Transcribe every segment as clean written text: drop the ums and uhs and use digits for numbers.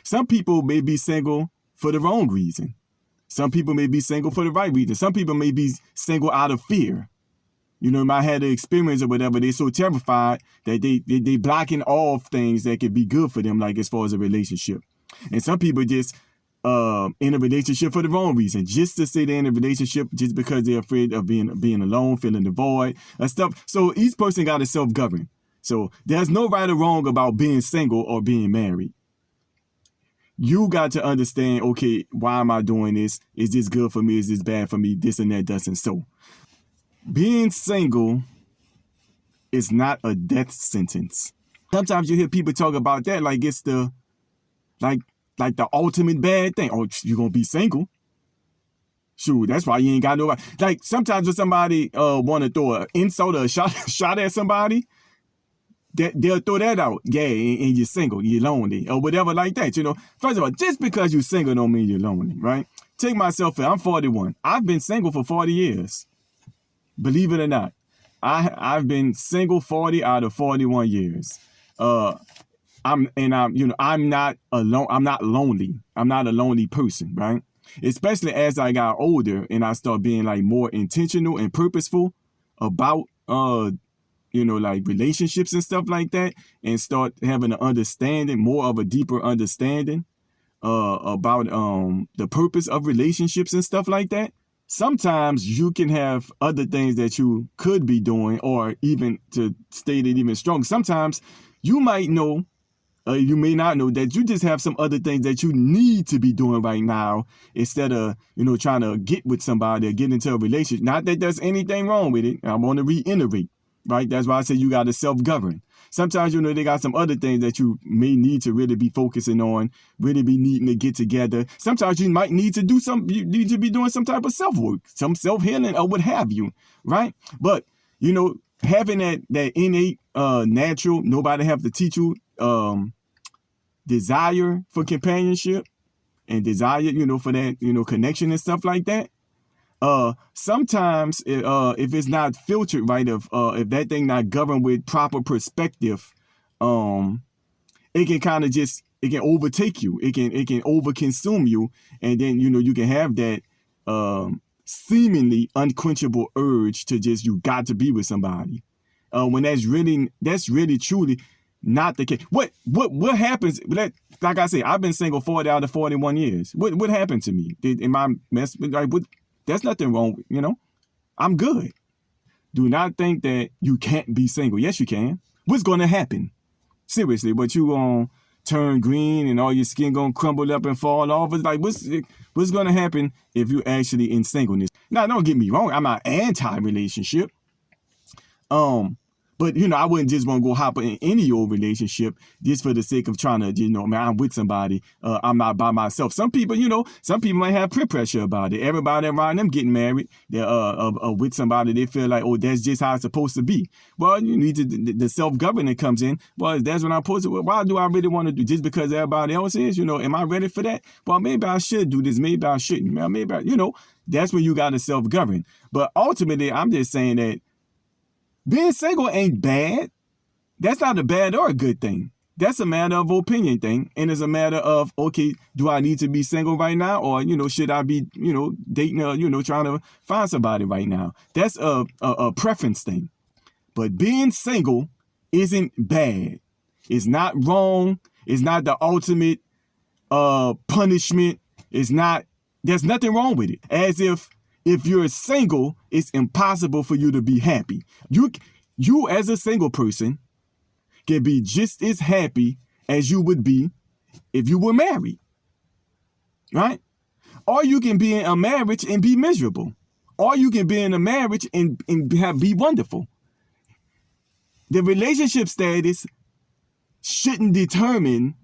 Some people may be single for the wrong reason. Some people may be single for the right reason. Some people may be single out of fear. You know, might have the experience or whatever. They're so terrified that they blocking off things that could be good for them, like as far as a relationship. And some people just in a relationship for the wrong reason, just to say they're in a relationship just because they're afraid of being alone, feeling the void and stuff. So each person got to self-govern. So there's no right or wrong about being single or being married. You got to understand, okay, why am I doing this? Is this good for me? Is this bad for me? This and that doesn't. So being single is not a death sentence. Sometimes you hear people talk about that like it's the like the ultimate bad thing. Oh, you're going to be single? Shoot, that's why you ain't got nobody. Like sometimes when somebody want to throw an insult or a shot at somebody, they'll throw that out. Yeah, and you're single, you're lonely, or whatever like that. You know, first of all, just because you're single don't mean you're lonely, right? Take myself in. I'm 41. I've been single for 40 years. Believe it or not. I've been single 40 out of 41 years. I'm not alone. I'm not lonely. I'm not a lonely person, right? Especially as I got older and I start being like more intentional and purposeful about like relationships and stuff like that, and start having an understanding, more of a deeper understanding about the purpose of relationships and stuff like that. Sometimes you can have other things that you could be doing, or even to state it even stronger. Sometimes you might know, you may not know that you just have some other things that you need to be doing right now instead of, trying to get with somebody or get into a relationship. Not that there's anything wrong with it. I want to reiterate, right? That's why I say you got to self-govern. Sometimes, they got some other things that you may need to really be focusing on, really be needing to get together. Sometimes you might need to you need to be doing some type of self-work, some self-healing or what have you, right? But, having that innate, natural, nobody have to teach you, desire for companionship and desire, for that, connection and stuff like that. Sometimes if it's not filtered right, if that thing not governed with proper perspective, it can kind of it can overtake you. It can overconsume you, and then you can have that seemingly unquenchable urge to just you got to be with somebody. When that's really truly not the case. What happens? Like I said, I've been single 40 out of 41 years. What happened to me? Am I messed with what? There's nothing wrong with, I'm good. Do not think that you can't be single. Yes, you can. What's going to happen? Seriously, but you going to turn green and all your skin going to crumble up and fall off? It's like, what's going to happen if you're actually in singleness? Now, don't get me wrong. I'm not anti-relationship. But, I wouldn't just want to go hop in any old relationship just for the sake of trying to, I'm with somebody. I'm not by myself. Some people, might have peer pressure about it. Everybody around them getting married, they're with somebody. They feel like, oh, that's just how it's supposed to be. Well, you need to, the self-governing comes in. Well, that's what I'm supposed to. Well, why do I really want to do just because everybody else is? Am I ready for that? Well, maybe I should do this. Maybe I shouldn't. Maybe, that's when you got to self-govern. But ultimately, I'm just saying that being single ain't bad. That's not a bad or a good thing. That's a matter of opinion thing. And it's a matter of, okay, do I need to be single right now? Or, should I be, dating or, trying to find somebody right now? That's a preference thing. But being single isn't bad. It's not wrong. It's not the ultimate punishment. There's nothing wrong with it. As if you're single, it's impossible for you to be happy. You as a single person can be just as happy as you would be if you were married, right? Or you can be in a marriage and be miserable. Or you can be in a marriage and be wonderful. The relationship status shouldn't determine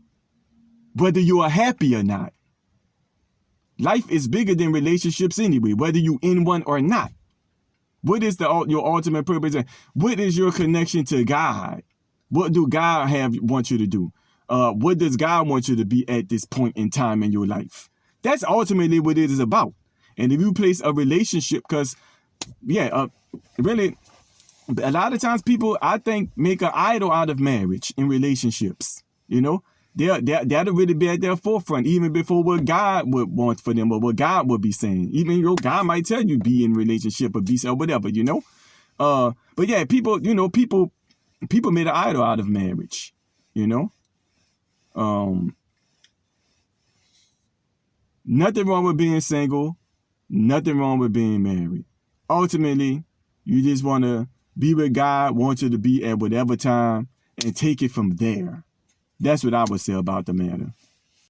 whether you are happy or not. Life is bigger than relationships anyway, whether you in one or not. What is your ultimate purpose? What is your connection to God? What do God want you to do? What does God want you to be at this point in time in your life? That's ultimately what it is about. And if you place a relationship, because, really, a lot of times people, I think, make an idol out of marriage in relationships. that'll really be at their forefront, even before what God would want for them or what God would be saying. Even God might tell you be in relationship or be or whatever, But yeah, people made an idol out of marriage, Nothing wrong with being single, nothing wrong with being married. Ultimately, you just want to be where God wants you to be at whatever time and take it from there. That's what I would say about the matter.